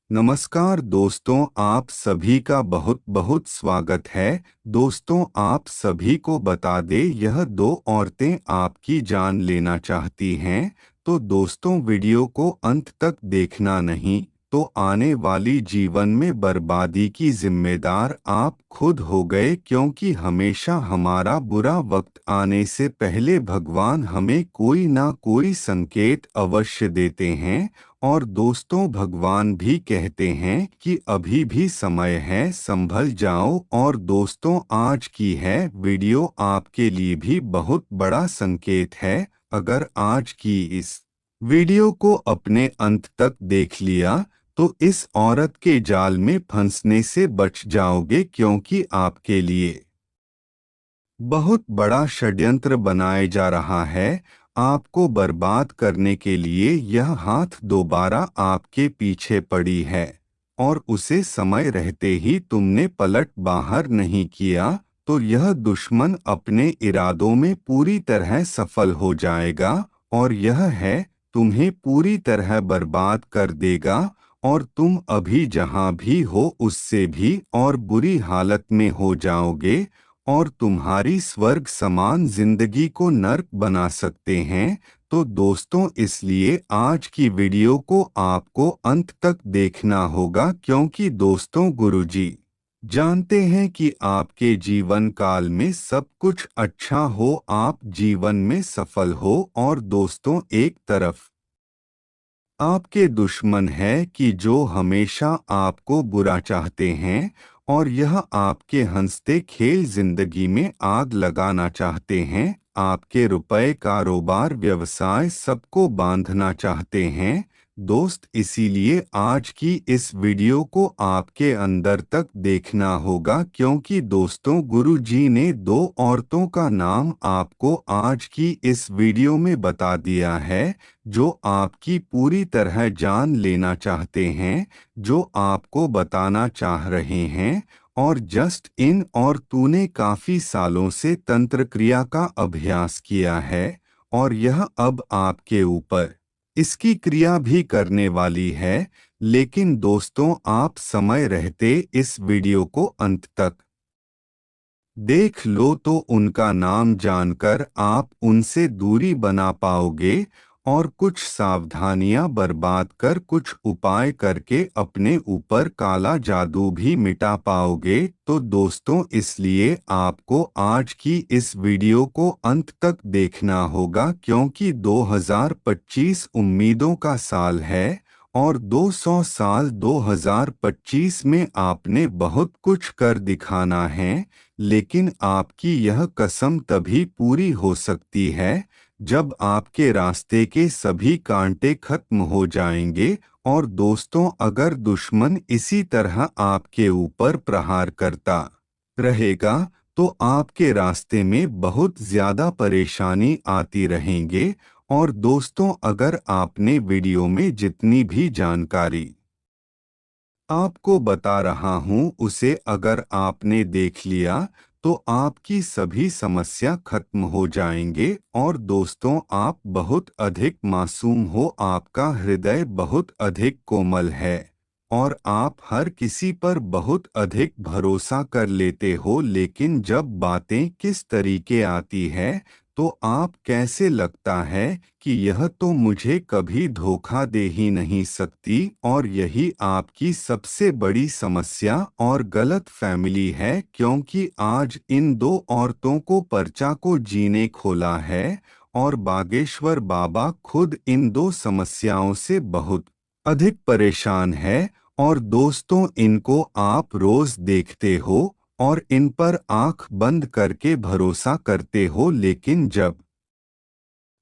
नमस्कार दोस्तों, आप सभी का बहुत बहुत स्वागत है। दोस्तों, आप सभी को बता दें, यह दो औरतें आपकी जान लेना चाहती हैं। तो दोस्तों, वीडियो को अंत तक देखना नहीं तो आने वाली जीवन में बर्बादी की जिम्मेदार आप खुद हो गए, क्योंकि हमेशा हमारा बुरा वक्त आने से पहले भगवान हमें कोई ना कोई संकेत अवश्य देते हैं। और दोस्तों, भगवान भी कहते हैं कि अभी भी समय है, संभल जाओ। और दोस्तों, आज की है वीडियो आपके लिए भी बहुत बड़ा संकेत है। अगर आज की इस वीडियो को अपने अंत तक देख लिया तो इस औरत के जाल में फंसने से बच जाओगे, क्योंकि आपके लिए बहुत बड़ा षड्यंत्र बनाया जा रहा है। आपको बर्बाद करने के लिए यह हाथ दोबारा आपके पीछे पड़ी है, और उसे समय रहते ही तुमने पलट बाहर नहीं किया तो यह दुश्मन अपने इरादों में पूरी तरह सफल हो जाएगा, और यह है तुम्हें पूरी तरह बर्बाद कर देगा। और तुम अभी जहां भी हो उससे भी और बुरी हालत में हो जाओगे, और तुम्हारी स्वर्ग समान जिंदगी को नर्क बना सकते हैं। तो दोस्तों, इसलिए आज की वीडियो को आपको अंत तक देखना होगा, क्योंकि दोस्तों, गुरुजी जानते हैं कि आपके जीवन काल में सब कुछ अच्छा हो, आप जीवन में सफल हो। और दोस्तों, एक तरफ आपके दुश्मन है कि जो हमेशा आपको बुरा चाहते हैं, और यह आपके हंसते खेल जिंदगी में आग लगाना चाहते हैं। आपके रुपए, कारोबार, व्यवसाय सबको बांधना चाहते हैं। दोस्त, इसीलिए आज की इस वीडियो को आपके अंदर तक देखना होगा, क्योंकि दोस्तों, गुरु जी ने दो औरतों का नाम आपको आज की इस वीडियो में बता दिया है, जो आपकी पूरी तरह जान लेना चाहते हैं, जो आपको बताना चाह रहे हैं। और जस्ट इन और तूने काफी सालों से तंत्र क्रिया का अभ्यास किया है, और यह अब आपके ऊपर इसकी क्रिया भी करने वाली है। लेकिन दोस्तों, आप समय रहते इस वीडियो को अंत तक देख लो तो उनका नाम जानकर आप उनसे दूरी बना पाओगे, और कुछ सावधानियां बर्बाद कर, कुछ उपाय करके अपने ऊपर काला जादू भी मिटा पाओगे। तो दोस्तों, इसलिए आपको आज की इस वीडियो को अंत तक देखना होगा, क्योंकि 2025 उम्मीदों का साल है, और 200 साल 2025 में आपने बहुत कुछ कर दिखाना है। लेकिन आपकी यह कसम तभी पूरी हो सकती है जब आपके रास्ते के सभी कांटे खत्म हो जाएंगे। और दोस्तों, अगर दुश्मन इसी तरह आपके ऊपर प्रहार करता रहेगा तो आपके रास्ते में बहुत ज्यादा परेशानी आती रहेंगे। और दोस्तों, अगर आपने वीडियो में जितनी भी जानकारी आपको बता रहा हूँ उसे अगर आपने देख लिया तो आपकी सभी समस्या खत्म हो जाएंगे। और दोस्तों, आप बहुत अधिक मासूम हो, आपका हृदय बहुत अधिक कोमल है, और आप हर किसी पर बहुत अधिक भरोसा कर लेते हो। लेकिन जब बातें किस तरीके आती है तो आप कैसे लगता है कि यह तो मुझे कभी धोखा दे ही नहीं सकती। और यही आपकी सबसे बड़ी समस्या और गलत फैमिली है, क्योंकि आज इन दो औरतों को पर्चा को जीने खोला है, और बागेश्वर बाबा खुद इन दो समस्याओं से बहुत अधिक परेशान है। और दोस्तों, इनको आप रोज देखते हो और इन पर आंख बंद करके भरोसा करते हो, लेकिन जब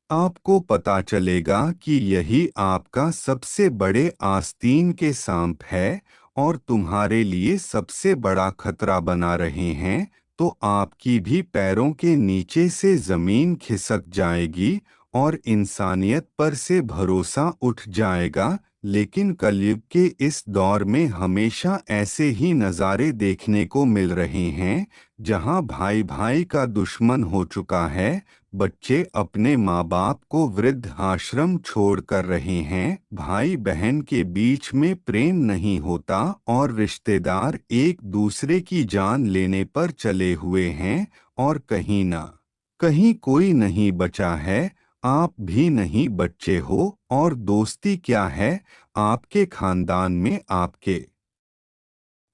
आपको पता चलेगा कि यही आपका सबसे बड़े आस्तीन के सांप है और तुम्हारे लिए सबसे बड़ा खतरा बना रहे हैं, तो आपकी भी पैरों के नीचे से जमीन खिसक जाएगी और इंसानियत पर से भरोसा उठ जाएगा। लेकिन कलयुग के इस दौर में हमेशा ऐसे ही नज़ारे देखने को मिल रहे हैं, जहां भाई भाई का दुश्मन हो चुका है, बच्चे अपने माँ बाप को वृद्ध आश्रम छोड़ कर रहे हैं, भाई बहन के बीच में प्रेम नहीं होता और रिश्तेदार एक दूसरे की जान लेने पर चले हुए हैं, और कहीं ना कहीं कोई नहीं बचा है। आप भी नहीं बच्चे हो, और दोस्ती क्या है, आपके खानदान में, आपके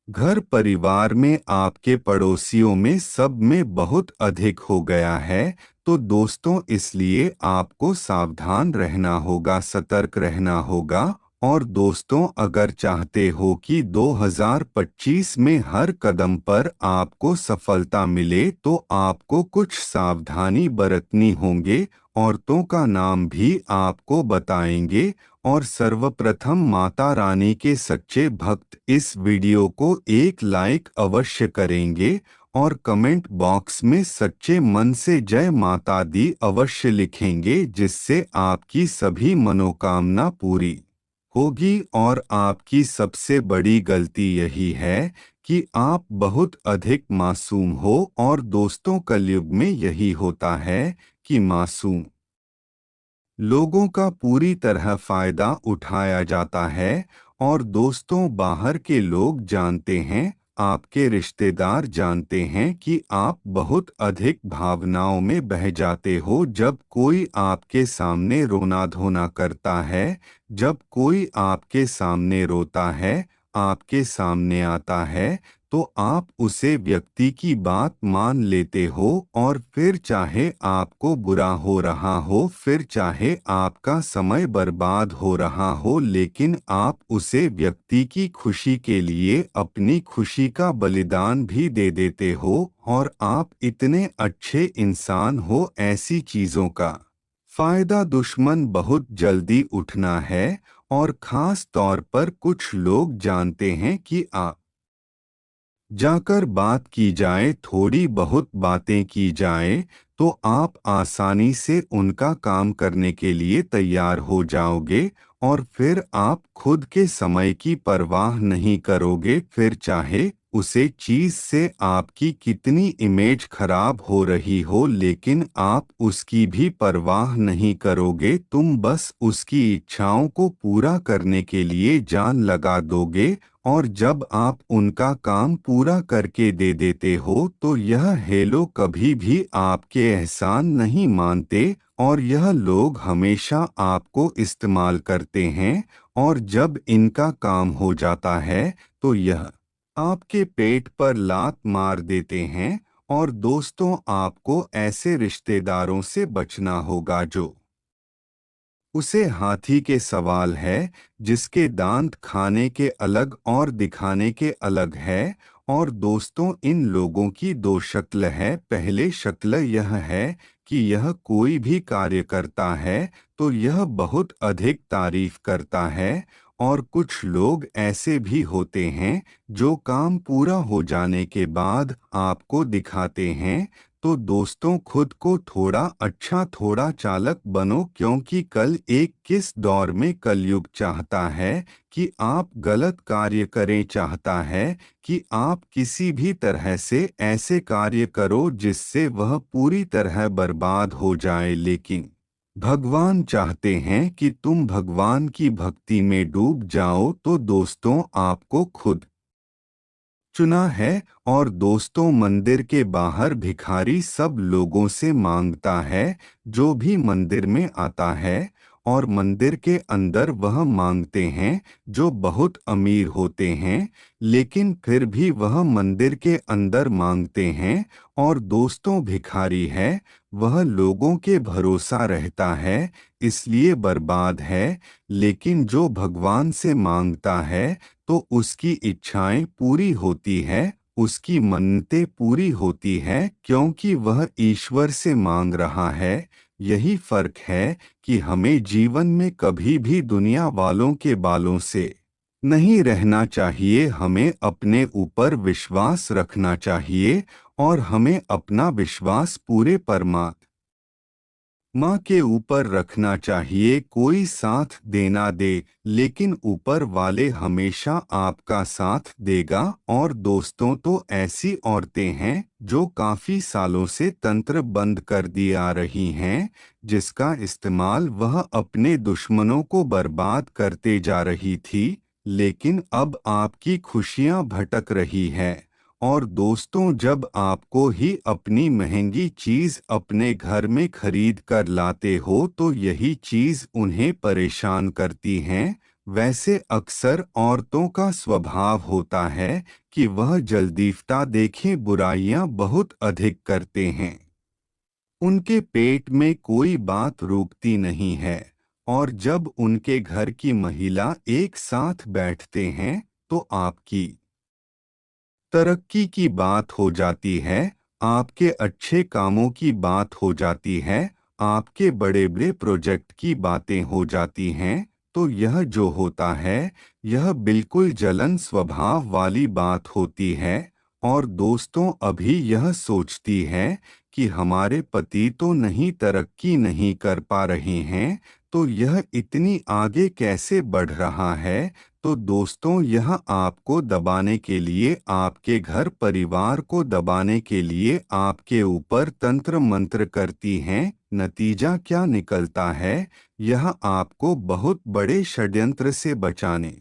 घर परिवार में, आपके पड़ोसियों में, सब में बहुत अधिक हो गया है। तो दोस्तों, इसलिए आपको सावधान रहना होगा, सतर्क रहना होगा। और दोस्तों, अगर चाहते हो कि 2025 में हर कदम पर आपको सफलता मिले, तो आपको कुछ सावधानी बरतनी होंगे। औरतों का नाम भी आपको बताएंगे। और सर्वप्रथम माता रानी के सच्चे भक्त इस वीडियो को एक लाइक अवश्य करेंगे, और कमेंट बॉक्स में सच्चे मन से जय माता दी अवश्य लिखेंगे, जिससे आपकी सभी मनोकामना पूरी होगी। और आपकी सबसे बड़ी गलती यही है कि आप बहुत अधिक मासूम हो, और दोस्तों, कलयुग में यही होता है कि मासूम लोगों का पूरी तरह फायदा उठाया जाता है। और दोस्तों, बाहर के लोग जानते हैं, आपके रिश्तेदार जानते हैं कि आप बहुत अधिक भावनाओं में बह जाते हो जब कोई आपके सामने रोना धोना करता है, जब कोई आपके सामने रोता है, आपके सामने आता है, तो आप उसे व्यक्ति की बात मान लेते हो, और फिर चाहे आपको बुरा हो रहा हो, फिर चाहे आपका समय बर्बाद हो रहा हो, लेकिन आप उसे व्यक्ति की खुशी के लिए अपनी खुशी का बलिदान भी दे देते हो। और आप इतने अच्छे इंसान हो, ऐसी चीजों का फायदा दुश्मन बहुत जल्दी उठना है। और खास तौर पर कुछ लोग जानते हैं कि आप जाकर बात की जाए, थोड़ी बहुत बातें की जाए, तो आप आसानी से उनका काम करने के लिए तैयार हो जाओगे, और फिर आप खुद के समय की परवाह नहीं करोगे। फिर चाहे उसे चीज से आपकी कितनी इमेज खराब हो रही हो, लेकिन आप उसकी भी परवाह नहीं करोगे। तुम बस उसकी इच्छाओं को पूरा करने के लिए जान लगा दोगे। और जब आप उनका काम पूरा करके दे देते हो, तो यह हेलो कभी भी आपके एहसान नहीं मानते, और यह लोग हमेशा आपको इस्तेमाल करते हैं। और जब इनका काम हो जाता है, तो यह आपके पेट पर लात मार देते हैं। और दोस्तों, आपको ऐसे रिश्तेदारों से बचना होगा जो उसे हाथी के सवाल है, जिसके दांत खाने के अलग और दिखाने के अलग है। और दोस्तों, इन लोगों की दो शक्ल है। पहले शक्ल यह है कि यह कोई भी कार्य करता है तो यह बहुत अधिक तारीफ करता है। और कुछ लोग ऐसे भी होते हैं जो काम पूरा हो जाने के बाद आपको दिखाते हैं। तो दोस्तों, खुद को थोड़ा अच्छा, थोड़ा चालक बनो, क्योंकि कल एक किस दौर में कलयुग चाहता है कि आप गलत कार्य करें, चाहता है कि आप किसी भी तरह से ऐसे कार्य करो जिससे वह पूरी तरह बर्बाद हो जाए। लेकिन भगवान चाहते हैं कि तुम भगवान की भक्ति में डूब जाओ। तो दोस्तों, आपको खुद चुना है। और दोस्तों, मंदिर के बाहर भिखारी सब लोगों से मांगता है, जो भी मंदिर में आता है। और मंदिर के अंदर वह मांगते हैं जो बहुत अमीर होते हैं, लेकिन फिर भी वह मंदिर के अंदर मांगते हैं। और दोस्तों, भिखारी है, वह लोगों के भरोसा रहता है, इसलिए बर्बाद है। लेकिन जो भगवान से मांगता है, तो उसकी इच्छाएं पूरी होती है, उसकी मन्नतें पूरी होती है, क्योंकि वह ईश्वर से मांग रहा है। यही फर्क है कि हमें जीवन में कभी भी दुनिया वालों के बालों से नहीं रहना चाहिए। हमें अपने ऊपर विश्वास रखना चाहिए, और हमें अपना विश्वास पूरे परमात्मा माँ के ऊपर रखना चाहिए, कोई साथ देना दे, लेकिन ऊपर वाले हमेशा आपका साथ देगा। और दोस्तों, तो ऐसी औरतें हैं जो काफी सालों से तंत्र बंद कर दी आ रही हैं, जिसका इस्तेमाल वह अपने दुश्मनों को बर्बाद करते जा रही थी, लेकिन अब आपकी खुशियां भटक रही है। और दोस्तों, जब आपको ही अपनी महंगी चीज अपने घर में खरीद कर लाते हो तो यही चीज उन्हें परेशान करती हैं। वैसे अक्सर औरतों का स्वभाव होता है कि वह जल्दीफ्ता देखें बुराइयां बहुत अधिक करते हैं। उनके पेट में कोई बात रुकती नहीं है। और जब उनके घर की महिला एक साथ बैठते हैं तो आपकी तरक्की की बात हो जाती है, आपके अच्छे कामों की बात हो जाती है, आपके बड़े बड़े प्रोजेक्ट की बातें हो जाती हैं। तो यह जो होता है, यह बिल्कुल जलन स्वभाव वाली बात होती है। और दोस्तों, अभी यह सोचती है कि हमारे पति तो नहीं तरक्की नहीं कर पा रहे हैं, तो यह इतनी आगे कैसे बढ़ रहा है। तो दोस्तों, यह आपको दबाने के लिए, आपके घर परिवार को दबाने के लिए आपके ऊपर तंत्र मंत्र करती हैं। नतीजा क्या निकलता है, यह आपको बहुत बड़े षड्यंत्र से बचाने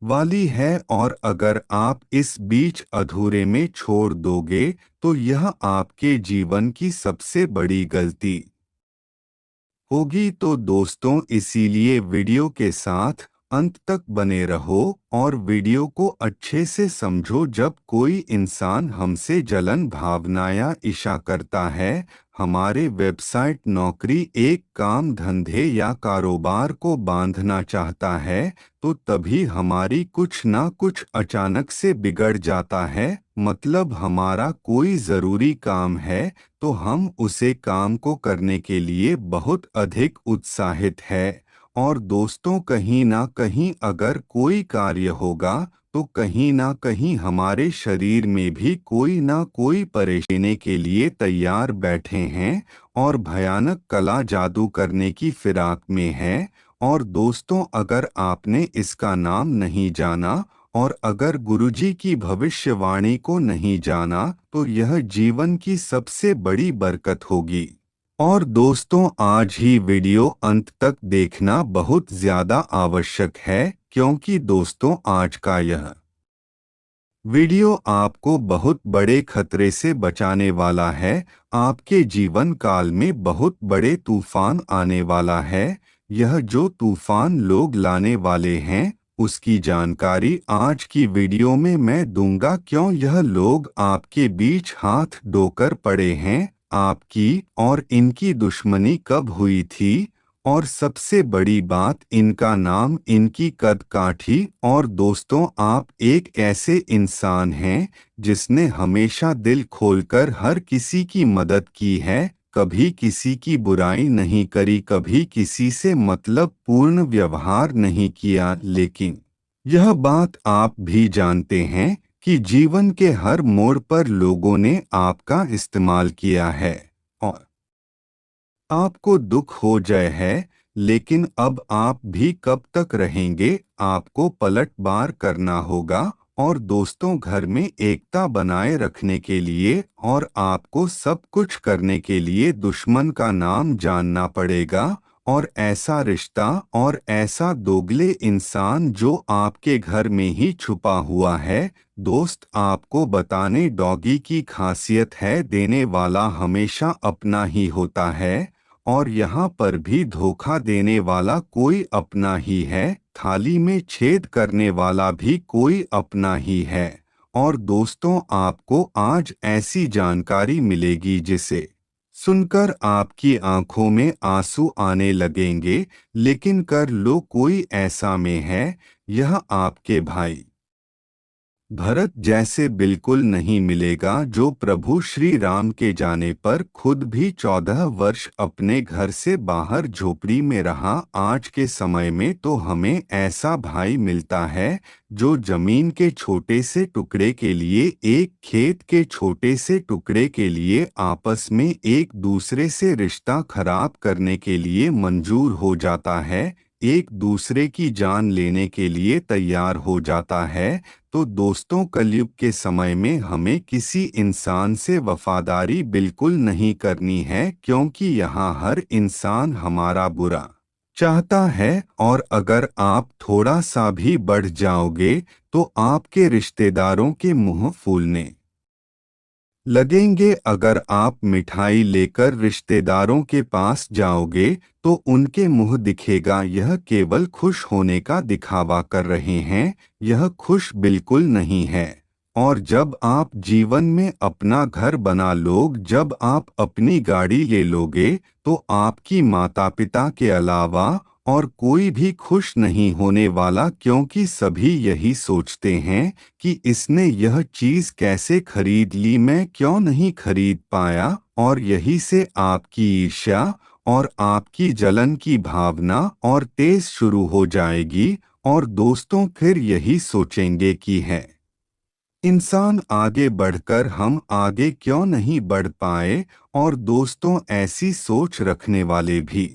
वाली है। और अगर आप इस बीच अधूरे में छोड़ दोगे तो यह आपके जीवन की सबसे बड़ी गलती होगी। तो दोस्तों, इसीलिए वीडियो के साथ अंत तक बने रहो और वीडियो को अच्छे से समझो। जब कोई इंसान हमसे जलन भावना या ईर्ष्या करता है, हमारे वेबसाइट नौकरी, एक काम धंधे या कारोबार को बांधना चाहता है, तो तभी हमारी कुछ ना कुछ अचानक से बिगड़ जाता है। मतलब हमारा कोई ज़रूरी काम है तो हम उसे काम को करने के लिए बहुत अधिक उत्साहित है। और दोस्तों, कहीं ना कहीं अगर कोई कार्य होगा तो कहीं ना कहीं हमारे शरीर में भी कोई ना कोई परेशानी के लिए तैयार बैठे हैं और भयानक कला जादू करने की फिराक में है। और दोस्तों, अगर आपने इसका नाम नहीं जाना और अगर गुरुजी की भविष्यवाणी को नहीं जाना तो यह जीवन की सबसे बड़ी बरकत होगी। और दोस्तों, आज ही वीडियो अंत तक देखना बहुत ज्यादा आवश्यक है, क्योंकि दोस्तों, आज का यह वीडियो आपको बहुत बड़े खतरे से बचाने वाला है। आपके जीवन काल में बहुत बड़े तूफान आने वाला है। यह जो तूफान लोग लाने वाले हैं, उसकी जानकारी आज की वीडियो में मैं दूंगा। क्यों यह लोग आपके बीच हाथ धोकर पड़े हैं, आपकी और इनकी दुश्मनी कब हुई थी, और सबसे बड़ी बात, इनका नाम, इनकी कद काठी। और दोस्तों, आप एक ऐसे इंसान हैं जिसने हमेशा दिल खोलकर हर किसी की मदद की है, कभी किसी की बुराई नहीं करी, कभी किसी से मतलब पूर्ण व्यवहार नहीं किया। लेकिन यह बात आप भी जानते हैं कि जीवन के हर मोड़ पर लोगों ने आपका इस्तेमाल किया है और आपको दुख हो जाए है। लेकिन अब आप भी कब तक रहेंगे, आपको पलटवार करना होगा। और दोस्तों, घर में एकता बनाए रखने के लिए और आपको सब कुछ करने के लिए दुश्मन का नाम जानना पड़ेगा। और ऐसा रिश्ता और ऐसा दोगले इंसान जो आपके घर में ही छुपा हुआ है। दोस्त, आपको बताने, डॉगी की खासियत है, देने वाला हमेशा अपना ही होता है और यहाँ पर भी धोखा देने वाला कोई अपना ही है, थाली में छेद करने वाला भी कोई अपना ही है। और दोस्तों, आपको आज ऐसी जानकारी मिलेगी जिसे सुनकर आपकी आंखों में आंसू आने लगेंगे। लेकिन कर लो कोई ऐसा में है, यह आपके भाई भरत जैसे बिल्कुल नहीं मिलेगा, जो प्रभु श्री राम के जाने पर खुद भी 14 वर्ष अपने घर से बाहर झोपड़ी में रहा। आज के समय में तो हमें ऐसा भाई मिलता है जो जमीन के छोटे से टुकड़े के लिए, एक खेत के छोटे से टुकड़े के लिए आपस में एक दूसरे से रिश्ता खराब करने के लिए मंजूर हो जाता है, एक दूसरे की जान लेने के लिए तैयार हो जाता है। तो दोस्तों, कलयुग के समय में हमें किसी इंसान से वफादारी बिल्कुल नहीं करनी है, क्योंकि यहाँ हर इंसान हमारा बुरा चाहता है। और अगर आप थोड़ा सा भी बढ़ जाओगे तो आपके रिश्तेदारों के मुंह फूलने लगेंगे। अगर आप मिठाई लेकर रिश्तेदारों के पास जाओगे तो उनके मुंह दिखेगा, यह केवल खुश होने का दिखावा कर रहे हैं, यह खुश बिल्कुल नहीं है। और जब आप जीवन में अपना घर बना लोग, जब आप अपनी गाड़ी ले लोगे, तो आपकी माता पिता के अलावा और कोई भी खुश नहीं होने वाला, क्योंकि सभी यही सोचते हैं कि इसने यह चीज कैसे खरीद ली, मैं क्यों नहीं खरीद पाया। और यही से आपकी ईर्ष्या और आपकी जलन की भावना और तेज शुरू हो जाएगी। और दोस्तों, फिर यही सोचेंगे कि है इंसान आगे बढ़कर हम आगे क्यों नहीं बढ़ पाए। और दोस्तों, ऐसी सोच रखने वाले भी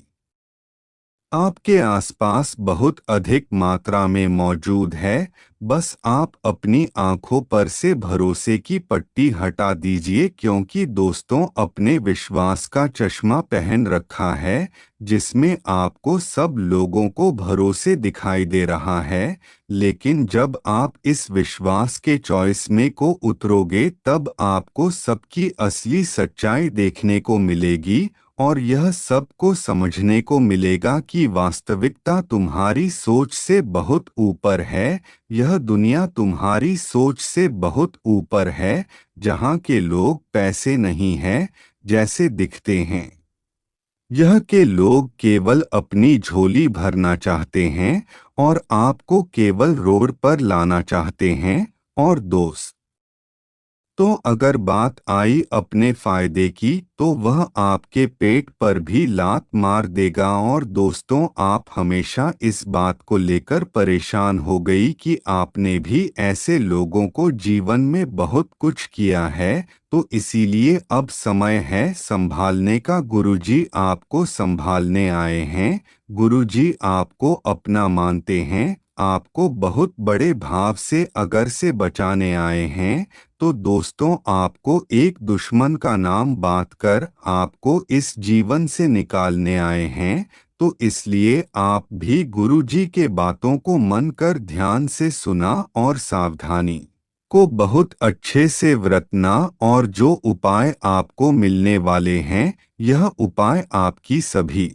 आपके आसपास बहुत अधिक मात्रा में मौजूद है। बस आप अपनी आंखों पर से भरोसे की पट्टी हटा दीजिए, क्योंकि दोस्तों, अपने विश्वास का चश्मा पहन रखा है जिसमें आपको सब लोगों को भरोसे दिखाई दे रहा है। लेकिन जब आप इस विश्वास के चॉइस में को उतरोगे, तब आपको सबकी असली सच्चाई देखने को मिलेगी। और यह सबको समझने को मिलेगा कि वास्तविकता तुम्हारी सोच से बहुत ऊपर है, यह दुनिया तुम्हारी सोच से बहुत ऊपर है, जहाँ के लोग पैसे नहीं हैं जैसे दिखते हैं। यह के लोग केवल अपनी झोली भरना चाहते हैं और आपको केवल रोड पर लाना चाहते हैं। और दोस्त, तो अगर बात आई अपने फायदे की, तो वह आपके पेट पर भी लात मार देगा। और दोस्तों, आप हमेशा इस बात को लेकर परेशान हो गई कि आपने भी ऐसे लोगों को जीवन में बहुत कुछ किया है, तो इसीलिए अब समय है संभालने का। गुरुजी आपको संभालने आए हैं। गुरुजी आपको अपना मानते हैं, आपको बहुत बड़े भाव से अगर से बचाने आए हैं। तो दोस्तों, आपको एक दुश्मन का नाम बात कर आपको इस जीवन से निकालने आए हैं। तो इसलिए आप भी गुरुजी के बातों को मन कर ध्यान से सुना और सावधानी को बहुत अच्छे से वरतना। और जो उपाय आपको मिलने वाले हैं, यह उपाय आपकी सभी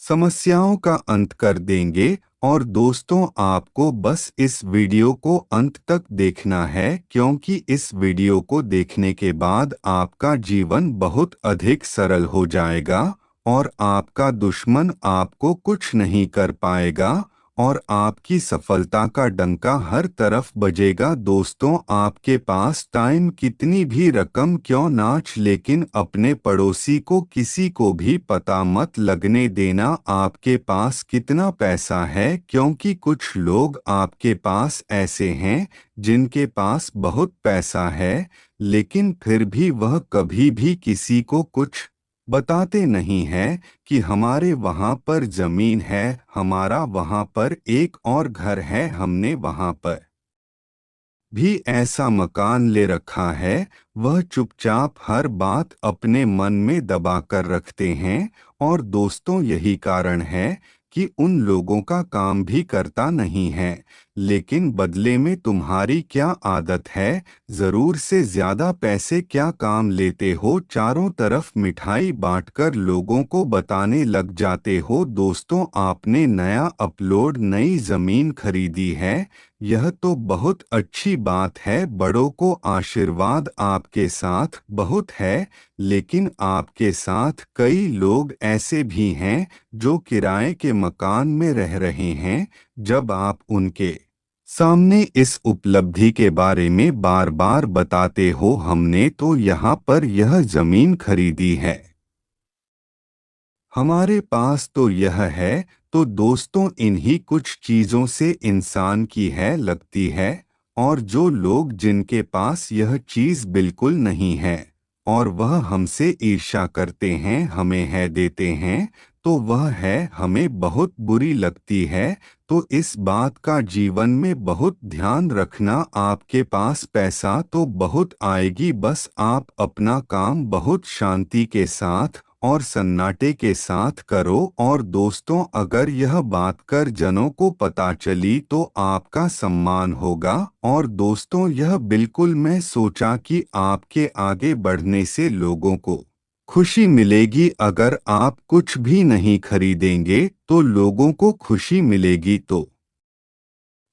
समस्याओं का अंत कर देंगे। और दोस्तों, आपको बस इस वीडियो को अंत तक देखना है, क्योंकि इस वीडियो को देखने के बाद आपका जीवन बहुत अधिक सरल हो जाएगा और आपका दुश्मन आपको कुछ नहीं कर पाएगा और आपकी सफलता का डंका हर तरफ बजेगा। दोस्तों, आपके पास टाइम कितनी भी रकम क्यों नाच, लेकिन अपने पड़ोसी को किसी को भी पता मत लगने देना आपके पास कितना पैसा है, क्योंकि कुछ लोग आपके पास ऐसे हैं जिनके पास बहुत पैसा है, लेकिन फिर भी वह कभी भी किसी को कुछ बताते नहीं हैं कि हमारे वहाँ पर जमीन है, हमारा वहाँ पर एक और घर है, हमने वहाँ पर भी ऐसा मकान ले रखा है। वह चुपचाप हर बात अपने मन में दबा कर रखते हैं। और दोस्तों, यही कारण है कि उन लोगों का काम भी करता नहीं है। लेकिन बदले में तुम्हारी क्या आदत है, जरूर से ज्यादा पैसे क्या काम लेते हो, चारों तरफ मिठाई बांटकर लोगों को बताने लग जाते हो। दोस्तों, आपने नया अपलोड नई जमीन खरीदी है, यह तो बहुत अच्छी बात है, बड़ों को आशीर्वाद आपके साथ बहुत है। लेकिन आपके साथ कई लोग ऐसे भी हैं जो किराए के मकान में रह रहे हैं। जब आप उनके सामने इस उपलब्धि के बारे में बार बार बताते हो, हमने तो यहाँ पर यह जमीन खरीदी है, हमारे पास तो यह है। तो दोस्तों, इन्हीं कुछ चीजों से इंसान की है लगती है। और जो लोग जिनके पास यह चीज बिल्कुल नहीं है और वह हमसे ईर्ष्या करते हैं, हमें है देते हैं, तो वह है हमें बहुत बुरी लगती है। तो इस बात का जीवन में बहुत ध्यान रखना। आपके पास पैसा तो बहुत आएगी, बस आप अपना काम बहुत शांति के साथ और सन्नाटे के साथ करो। और दोस्तों, अगर यह बात कर जनों को पता चली तो आपका सम्मान होगा। और दोस्तों, यह बिल्कुल मैं सोचा कि आपके आगे बढ़ने से लोगों को खुशी मिलेगी। अगर आप कुछ भी नहीं खरीदेंगे तो लोगों को खुशी मिलेगी। तो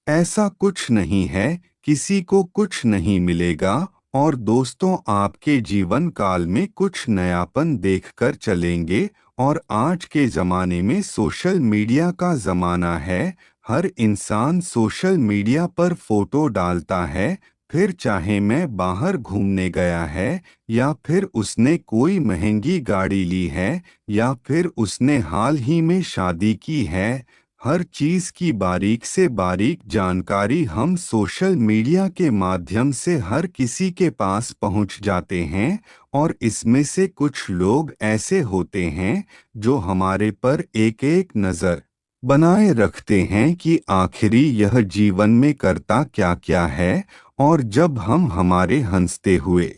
ऐसा कुछ नहीं है, किसी को कुछ नहीं मिलेगा। और दोस्तों, आपके जीवन काल में कुछ नयापन देखकर चलेंगे। और आज के ज़माने में सोशल मीडिया का ज़माना है। हर इंसान सोशल मीडिया पर फोटो डालता है, फिर चाहे मैं बाहर घूमने गया है, या फिर उसने कोई महंगी गाड़ी ली है, या फिर उसने हाल ही में शादी की है। हर चीज की बारीक से बारीक जानकारी हम सोशल मीडिया के माध्यम से हर किसी के पास पहुंच जाते हैं। और इसमें से कुछ लोग ऐसे होते हैं जो हमारे पर एक एक नज़र बनाए रखते हैं कि आखिरी यह जीवन में करता क्या क्या है। और जब हम हमारे हंसते हुए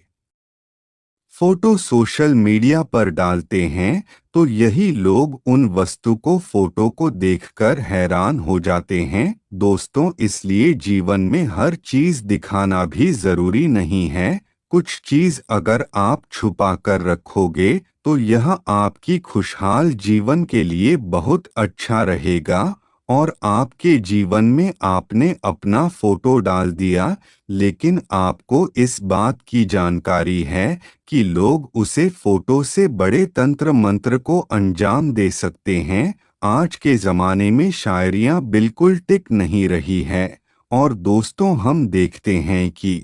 फोटो सोशल मीडिया पर डालते हैं तो यही लोग उन वस्तु को फोटो को देखकर हैरान हो जाते हैं। दोस्तों, इसलिए जीवन में हर चीज दिखाना भी जरूरी नहीं है। कुछ चीज अगर आप छुपा कर रखोगे तो यह आपकी खुशहाल जीवन के लिए बहुत अच्छा रहेगा। और आपके जीवन में आपने अपना फोटो डाल दिया, लेकिन आपको इस बात की जानकारी है कि लोग उसे फोटो से बड़े तंत्र मंत्र को अंजाम दे सकते हैं। आज के ज़माने में शायरियाँ बिल्कुल टिक नहीं रही है। और दोस्तों, हम देखते हैं कि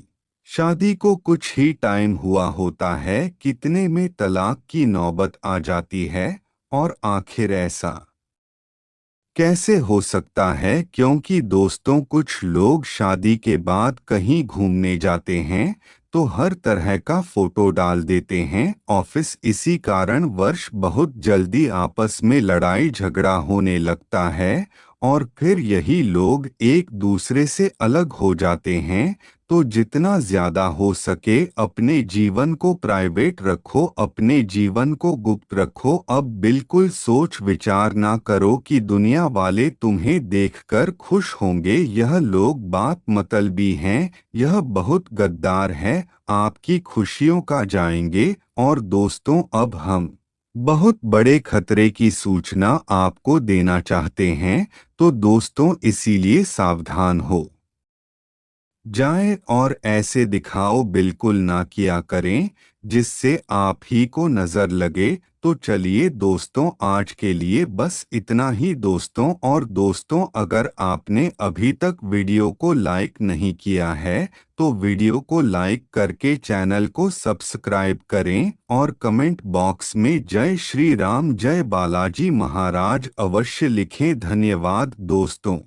शादी को कुछ ही टाइम हुआ होता है, कितने में तलाक की नौबत आ जाती है। और आखिर ऐसा कैसे हो सकता है? क्योंकि दोस्तों, कुछ लोग शादी के बाद कहीं घूमने जाते हैं तो हर तरह का फोटो डाल देते हैं। ऑफिस इसी कारण वर्ष बहुत जल्दी आपस में लड़ाई झगड़ा होने लगता है और फिर यही लोग एक दूसरे से अलग हो जाते हैं। तो जितना ज्यादा हो सके अपने जीवन को प्राइवेट रखो, अपने जीवन को गुप्त रखो। अब बिल्कुल सोच विचार ना करो कि दुनिया वाले तुम्हें देखकर खुश होंगे। यह लोग बात मतलबी हैं, यह बहुत गद्दार है, आपकी खुशियों का जाएंगे। और दोस्तों, अब हम बहुत बड़े खतरे की सूचना आपको देना चाहते हैं। तो दोस्तों, इसीलिए सावधान हो जाएं और ऐसे दिखाओ बिल्कुल ना किया करें जिससे आप ही को नजर लगे। तो चलिए दोस्तों, आज के लिए बस इतना ही। दोस्तों, और दोस्तों, अगर आपने अभी तक वीडियो को लाइक नहीं किया है तो वीडियो को लाइक करके चैनल को सब्सक्राइब करें और कमेंट बॉक्स में जय श्री राम, जय बालाजी महाराज अवश्य लिखें। धन्यवाद दोस्तों।